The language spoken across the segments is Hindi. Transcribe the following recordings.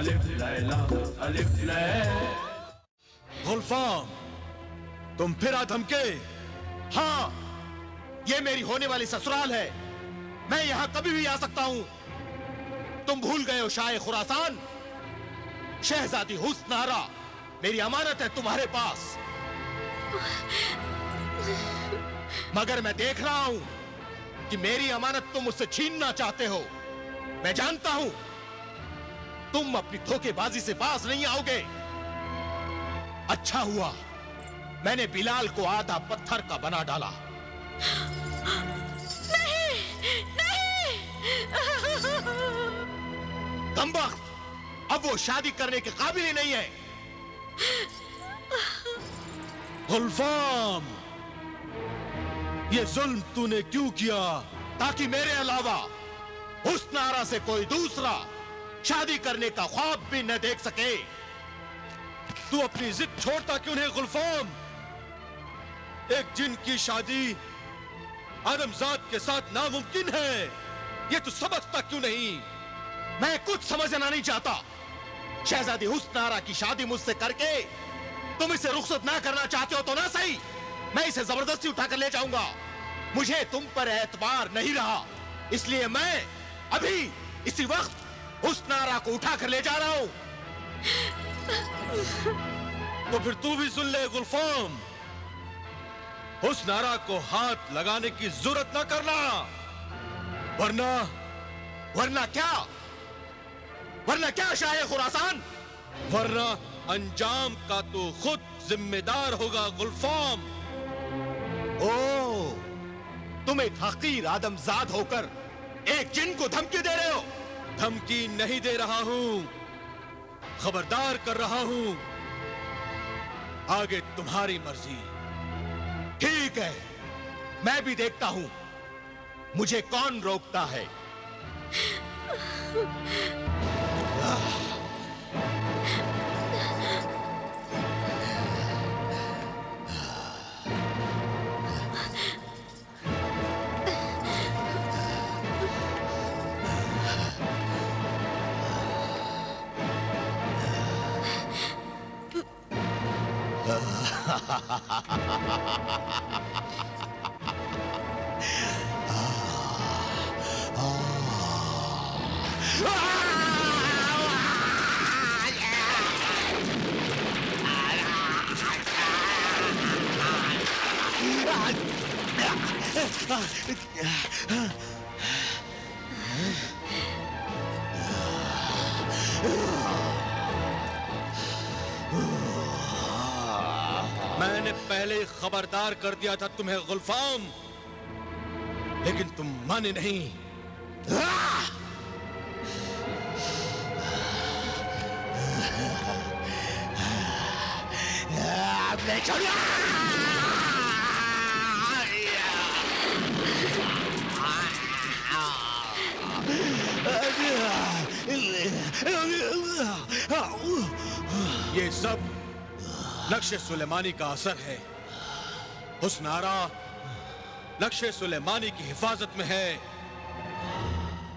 अलिफ लैला अलिफ लैला। गुलफाम, तुम फिर आ धमके? हाँ, ये मेरी होने वाली ससुराल है। मैं यहां कभी भी आ सकता हूं। तुम भूल गए हो शाह खुरासान? शहजादी हुस्न आरा मेरी अमानत है तुम्हारे पास। मगर मैं देख रहा हूं कि मेरी अमानत तुम मुझसे छीनना चाहते हो। मैं जानता हूं तुम अपनी धोखेबाजी से बाज नहीं आओगे। अच्छा हुआ मैंने बिलाल को आधा पत्थर का बना डाला। नहीं, नहीं। कमबख्त, अब वो शादी करने के काबिल ही नहीं है। गुलफाम, ये जुल्म तूने क्यों किया? ताकि मेरे अलावा हुस्न आरा से कोई दूसरा शादी करने का ख्वाब भी न देख सके। तू अपनी जिद छोड़ता क्यों नहीं गुलफाम? एक जिन की शादी आदमजाद के साथ नामुमकिन है, ये तू समझता क्यों नहीं? मैं कुछ समझना नहीं चाहता। शहजादी हुस्न आरा की शादी मुझसे करके तुम इसे रुखसत ना करना चाहते हो तो ना सही, मैं इसे जबरदस्ती उठाकर ले जाऊंगा। मुझे तुम पर एतबार नहीं रहा, इसलिए मैं अभी इसी वक्त हुस्न आरा को उठाकर ले जा रहा हूं। तो फिर तू भी सुन ले गुलफाम, हुस्न आरा को हाथ लगाने की जरूरत ना करना, वरना वरना क्या? वरना क्या शाह खुरासान? वरना अंजाम का तो खुद जिम्मेदार होगा गुलफाम। ओ, तुम एक हकीर आदमजाद होकर एक जिन को धमकी दे रहे हो? धमकी नहीं दे रहा हूं, खबरदार कर रहा हूं। आगे तुम्हारी मर्जी। ठीक है, मैं भी देखता हूं मुझे कौन रोकता है। मैंने पहले ही खबरदार कर दिया था तुम्हें गुलफाम, लेकिन तुम माने नहीं। ये सब नक्शे सुलेमानी का असर है। हुस्न आरा नक्शे सुलेमानी की हिफाजत में है,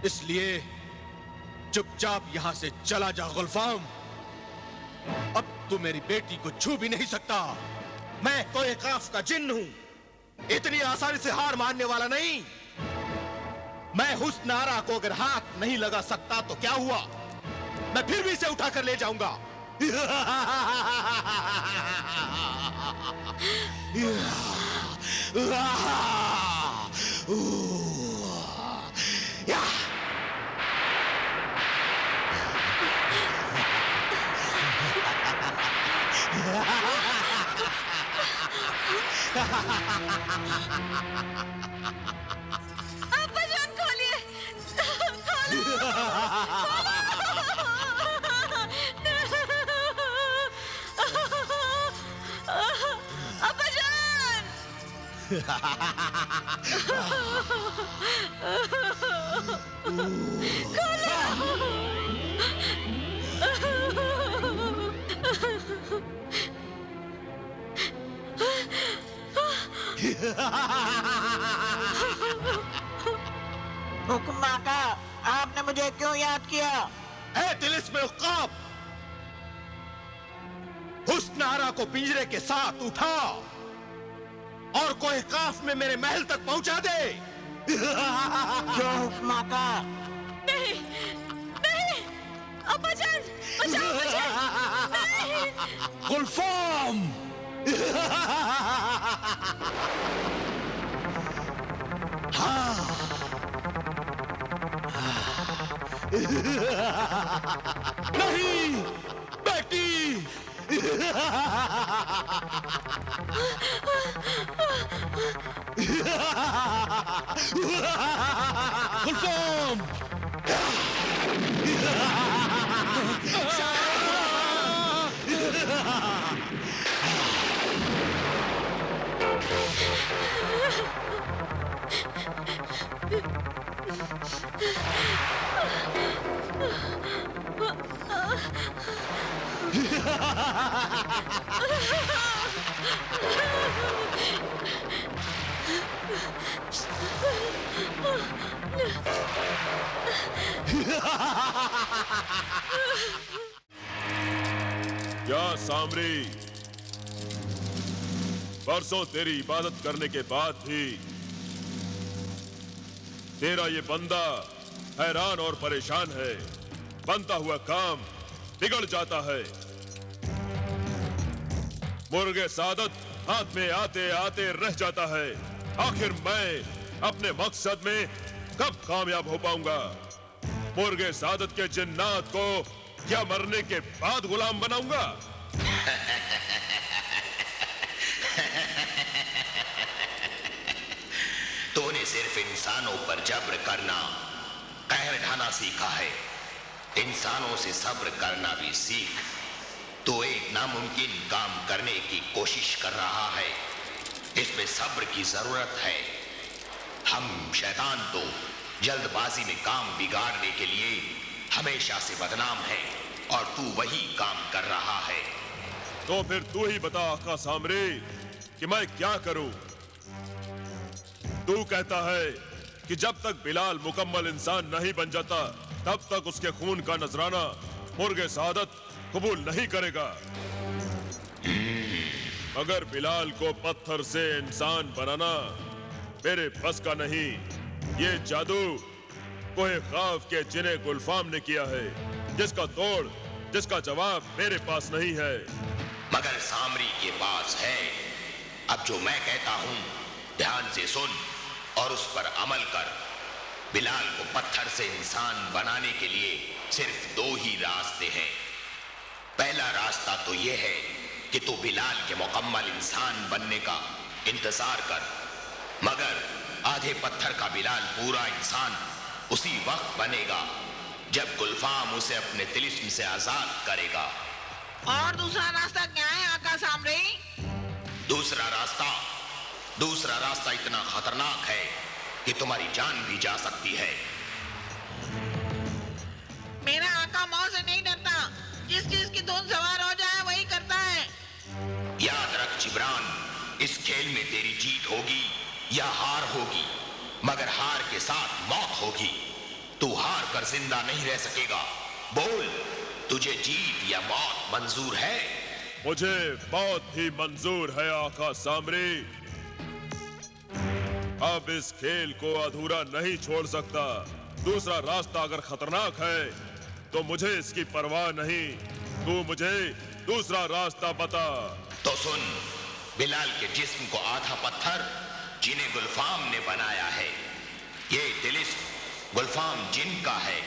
इसलिए चुपचाप यहां से चला जा गुलफाम। अब तू मेरी बेटी को छू भी नहीं सकता। मैं कोई काफ का जिन्न हूं, इतनी आसानी से हार मानने वाला नहीं। मैं हुस्न आरा को अगर हाथ नहीं लगा सकता तो क्या हुआ, मैं फिर भी इसे उठाकर ले जाऊंगा। अब्बा जान खोलिए, खोलो। अब्बा जान। हुक्म आका, आपने मुझे क्यों याद किया? ए तिलिस्म उक्काब, हुस्न आरा को पिंजरे के साथ उठा और कोह काफ में मेरे महल तक पहुंचा दे। क्या हुक्म आका? नहीं नहीं, अब्बाजान बचाओ मुझे। नहीं। गुलफाम! नहीं बेटी! गुलफाम! क्या सामरी, बरसों तेरी इबादत करने के बाद भी तेरा ये बंदा हैरान और परेशान है। बनता हुआ काम बिगड़ जाता है। मुर्गे सादत हाथ में आते आते रह जाता है। आखिर मैं अपने मकसद में कब कामयाब हो पाऊंगा? मुर्गे सादत के जिन्नात को क्या मरने के बाद गुलाम बनाऊंगा? तूने सिर्फ इंसानों पर जब्र करना, कहर ढाना सीखा है। इंसानों से सब्र करना भी सीख। तो एक नामुमकिन काम करने की कोशिश कर रहा है। इसमें सब्र की जरूरत है। हम शैतान तो जल्दबाजी में काम बिगाड़ने के लिए हमेशा से बदनाम है, और तू वही काम कर रहा है। तो फिर तू ही बता आका सामरी कि मैं क्या करूं? तू कहता है कि जब तक बिलाल मुकम्मल इंसान नहीं बन जाता तब तक उसके खून का नजराना मुर्गे सादत कबूल नहीं करेगा। मगर बिलाल को पत्थर से इंसान बनाना मेरे बस का नहीं। ये जादू कोहे खाफ के जिने गुलफाम ने किया है, जिसका जवाब मेरे पास नहीं है। मगर सामरी के पास है। अब जो मैं कहता हूं ध्यान से सुन और उस पर अमल कर। बिलाल को पत्थर से इंसान बनाने के लिए सिर्फ दो ही रास्ते हैं। पहला रास्ता तो यह है कि तू बिलाल के मुकम्मल इंसान बनने का इंतजार कर, मगर आधे पत्थर का बिलाल पूरा इंसान उसी वक्त बनेगा जब गुलफाम उसे अपने तिलिस्म से आजाद करेगा। और दूसरा रास्ता क्या है आका सामरी? दूसरा रास्ता इतना खतरनाक है कि तुम्हारी जान भी जा सकती है। मेरा आका मौत से नहीं डरता। जिस चीज की धुन सवार हो जाए वही करता है। याद रख जिब्रान, इस खेल में तेरी जीत होगी या हार होगी, मगर हार के साथ मौत होगी। तू हार कर जिंदा नहीं रह सकेगा। बोल, तुझे जीत या मौत मंजूर है? मुझे मौत ही मंजूर है आका सामरी। अब इस खेल को अधूरा नहीं छोड़ सकता। दूसरा रास्ता अगर खतरनाक है तो मुझे इसकी परवाह नहीं। तू मुझे दूसरा रास्ता बता। तो सुन, बिलाल के जिस्म को आधा पत्थर जिन्हें गुलफाम ने बनाया है। ये तिलिस्म गुलफाम जिन का है,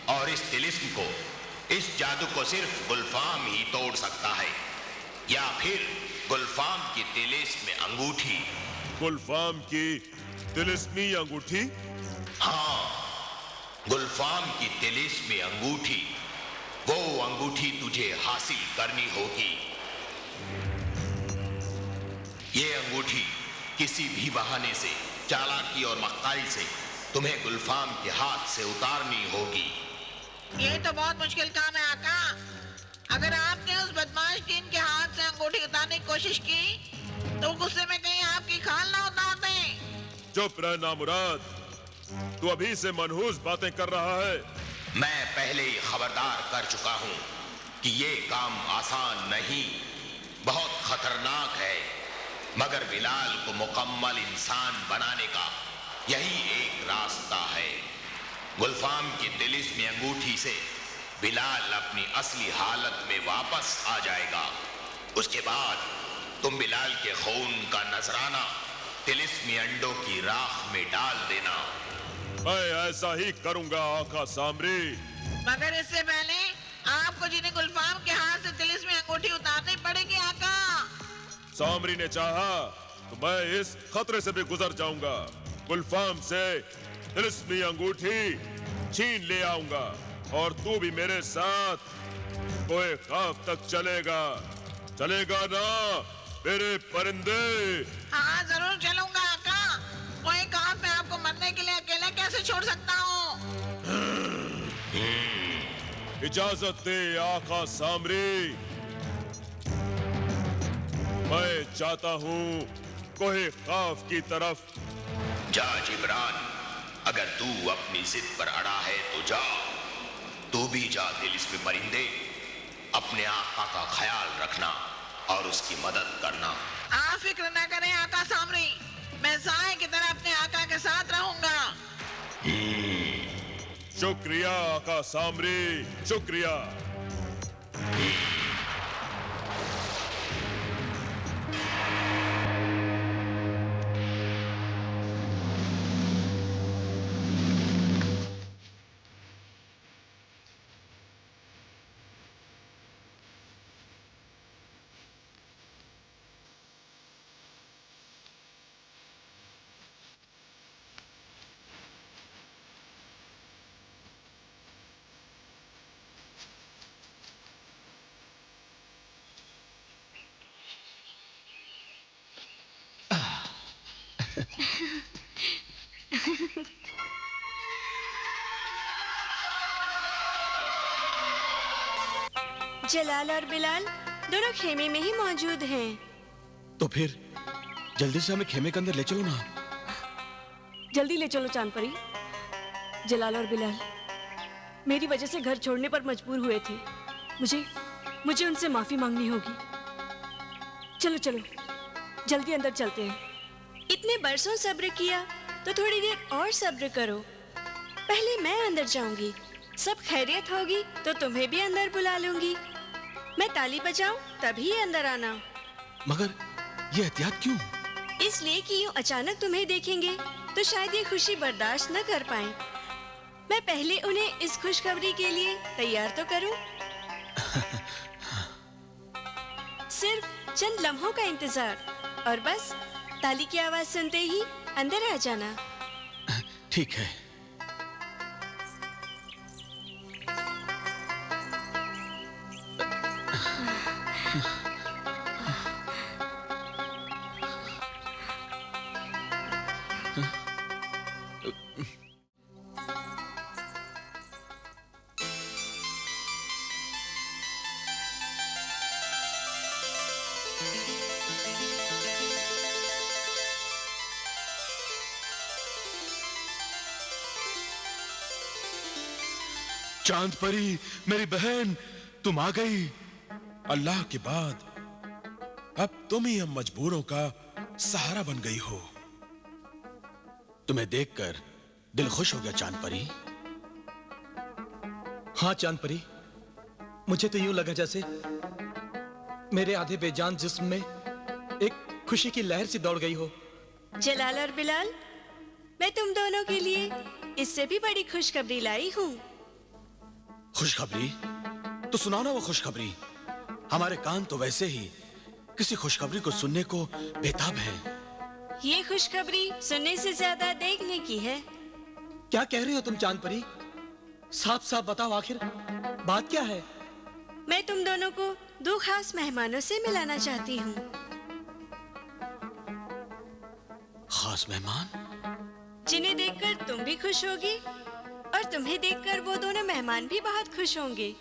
और इस तिलिस्म को, इस जादू को सिर्फ गुलफाम ही तोड़ सकता है, या फिर गुलफाम की तिलिस्म में अंगूठी। गुलफाम की तिलिस्मी अंगूठी? हाँ, गुलफाम की तिलिस्म में अंगूठी। वो अंगूठी तुझे हासिल करनी होगी। ये अंगूठी किसी भी बहाने से, चालाकी और मक्कारी से तुम्हें गुलफाम के हाथ से उतारनी होगी। ये तो बहुत मुश्किल काम है आका। अगर आपने उस बदमाश जिन के हाथ से अंगूठी उतारने की कोशिश की तो गुस्से में कहीं आपकी खाल ना उतार दें। चुप रह नामुराद, तू अभी से मनहूस बातें कर रहा है। मैं पहले ही खबरदार कर चुका हूं कि ये काम आसान नहीं, बहुत खतरनाक है, मगर बिलाल को मुकम्मल इंसान बनाने का यही एक रास्ता है। गुलफाम की तिलिस्मी अंगूठी से बिलाल अपनी असली हालत में वापस आ जाएगा। उसके बाद तुम बिलाल के खून का नजराना तिलिस्मी अंडों की राख में डाल देना। मैं ऐसा ही करूंगा आका सामरी। मगर इससे पहले आपको जिन्हें गुलफाम के हाथ से तिलिस्मी अंगूठी उतारनी पड़ेगी आका। सामरी ने चाहा तो मैं इस खतरे से भी गुजर जाऊंगा। गुलफाम से तिलिस्मी अंगूठी छीन ले आऊंगा और तू भी मेरे साथ कोई ख्वाब तक चलेगा। चलेगा ना मेरे परिंदे? हाँ जरूर चलूंगा आका। कोई काम मैं आपको मरने के लिए अकेले कैसे छोड़ सकता हूँ? इजाजत दे आका सामरी। मैं चाहता हूँ कोई ख्वाब की तरफ। जा जिब्रान, अगर तू अपनी जिद पर अड़ा है तो जा, तू भी जा तिलिस्मी परिंदे। अपने आका का ख्याल रखना और उसकी मदद करना। आप फिक्र न करें आका सामरी, मैं साए की तरह अपने आका के साथ रहूंगा। शुक्रिया आका सामरी, शुक्रिया। जलाल और बिलाल दोनों खेमे में ही मौजूद हैं। तो फिर जल्दी से हमें खेमे के अंदर ले चलो ना। जल्दी ले चलो चांद परी। जलाल और बिलाल मेरी वजह से घर छोड़ने पर मजबूर हुए थे। मुझे उनसे माफी मांगनी होगी। चलो चलो जल्दी अंदर चलते हैं। इतने बरसों सब्र किया तो थोड़ी देर और सब्र करो। पहले मैं अंदर जाऊंगी, सब खैरियत होगी तो तुम्हें भी अंदर बुला लूंगी। मैं ताली बजाऊं तभी अंदर आना। मगर ये एहतियात क्यों? इसलिए कि यूं अचानक तुम्हें देखेंगे तो शायद ये खुशी बर्दाश्त न कर पाएं। मैं पहले उन्हें इस खुशखबरी के लिए तैयार तो करूं। सिर्फ चंद लम्हों का इंतजार और बस ताली की आवाज सुनते ही अंदर आ जाना। ठीक है। चांद परी, मेरी बहन, तुम आ गई। अल्लाह के बाद अब तुम ही हम मजबूरों का सहारा बन गई हो। तुम्हें देखकर दिल खुश हो गया चांद परी। हाँ चांद परी, मुझे तो यूं लगा जैसे मेरे आधे बेजान जिस्म में एक खुशी की लहर सी दौड़ गई हो। जलाल और बिलाल, मैं तुम दोनों के लिए इससे भी बड़ी खुशखबरी लाई हूँ। खुशखबरी? तो सुनाओ ना वो खुशखबरी। हमारे कान तो वैसे ही किसी खुशखबरी को सुनने को बेताब हैं। ये खुशखबरी सुनने से ज्यादा देखने की है। क्या कह रही हो तुम चांद परी? साफ साफ बताओ, आखिर बात क्या है? मैं तुम दोनों को दो खास मेहमानों से मिलाना चाहती हूँ। खास मेहमान? जिन्हें देखकर तुम भी खुश होगी और तुम्हें देखकर वो दोनों मेहमान भी बहुत खुश होंगे।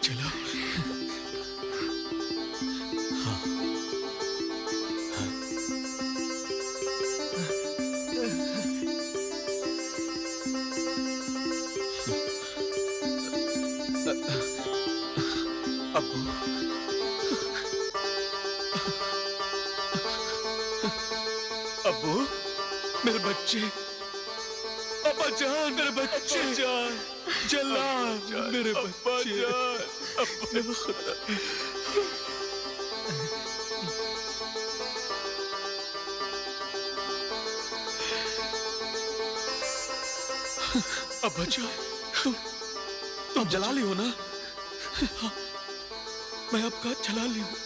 चलो। हाँ। अब्बू, मेरे बच्चे, अब्बा जान, मेरे बच्चे जान, जलाल, मेरे बच्चे, अब्बा खुदा। अब्बा जान, तुम जलाली हो ना? हाँ, मैं आपका जलाली हूँ।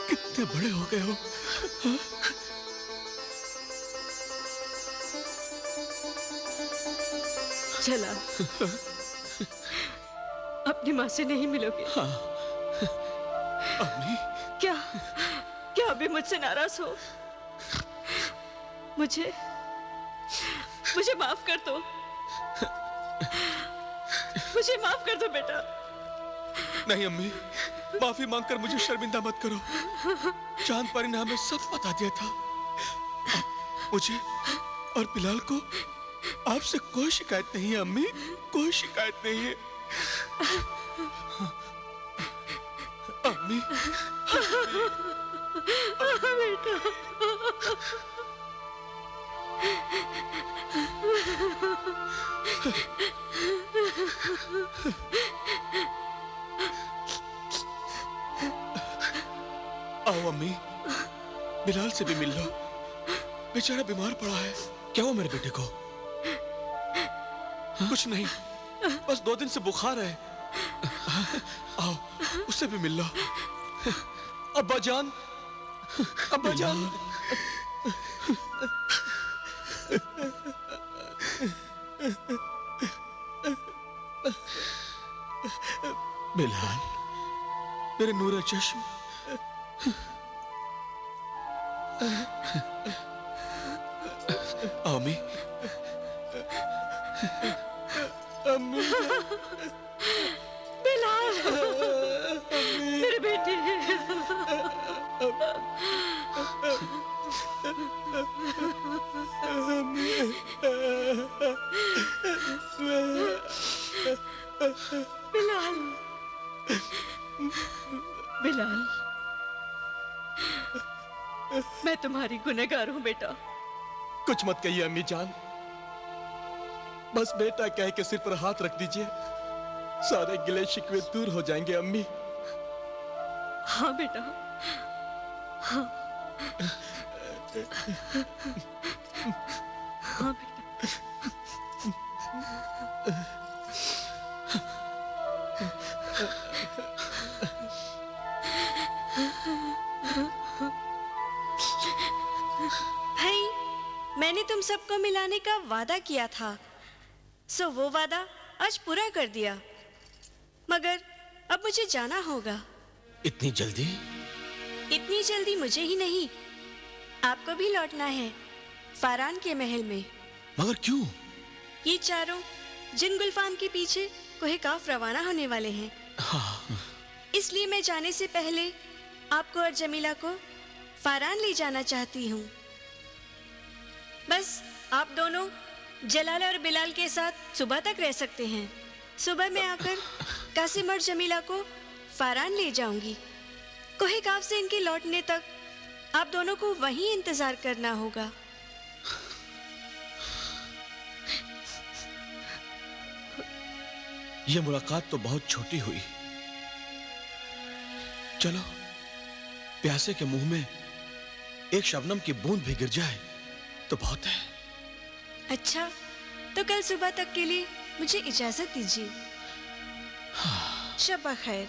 कितने बड़े हो गए हो? हाँ? चला, अपनी माँ से नहीं मिलोगे? हाँ। अम्मी, क्या क्या अभी मुझसे नाराज हो? मुझे मुझे माफ कर दो। मुझे माफ कर दो बेटा। नहीं अम्मी, माफी मांगकर मुझे शर्मिंदा मत करो। चांद परी ने हमें सब बता दिया था। अब मुझे और बिलाल को आपसे कोई शिकायत नहीं है अम्मी, कोई शिकायत नहीं है। अम्मी, बेटा, आओ अम्मी, बिलाल से भी मिल लो। बेचारा बीमार पड़ा है। क्या हुआ मेरे बेटे को? कुछ नहीं, बस 2 दिन से बुखार है। आओ, उससे भी मिल लो। अब्बा जान, अब्बा जान। बिलाल, मेरे नूर चश्म। अम्मी, अम्मी, बिलाल, मेरे बेटे। बिलाल, बिलाल, मैं तुम्हारी गुनहगार हूँ बेटा। कुछ मत कहिए अम्मी जान, बस बेटा कह के सिर पर हाथ रख दीजिए, सारे गिले शिकवे दूर हो जाएंगे अम्मी। हाँ बेटा, हाँ, हाँ बेटा। भाई, मैंने तुम सबको मिलाने का वादा किया था, सो वो वादा आज पूरा कर दिया। मगर अब मुझे जाना होगा। इतनी जल्दी? इतनी जल्दी मुझे ही नहीं, आपको भी लौटना है फारान के महल में। मगर क्यों? ये चारों जिन गुलफाम के पीछे कोहे काफ रवाना होने वाले हैं। हाँ। इसलिए मैं जाने से पहले आपको और जमीला को फारान ले जाना चाहती हूँ। बस आप दोनों जलाल और बिलाल के साथ सुबह तक रह सकते हैं। सुबह मैं आकर कासिम और जमीला को फारान ले जाऊंगी। कोहे काफ से इनके लौटने तक आप दोनों को वहीं इंतजार करना होगा। यह मुलाकात तो बहुत छोटी हुई। चलो, प्यासे के मुंह में एक शबनम की बूंद भी गिर जाए तो बहुत है। अच्छा, तो कल सुबह तक के लिए मुझे इजाजत दीजिए। शब्बा खैर।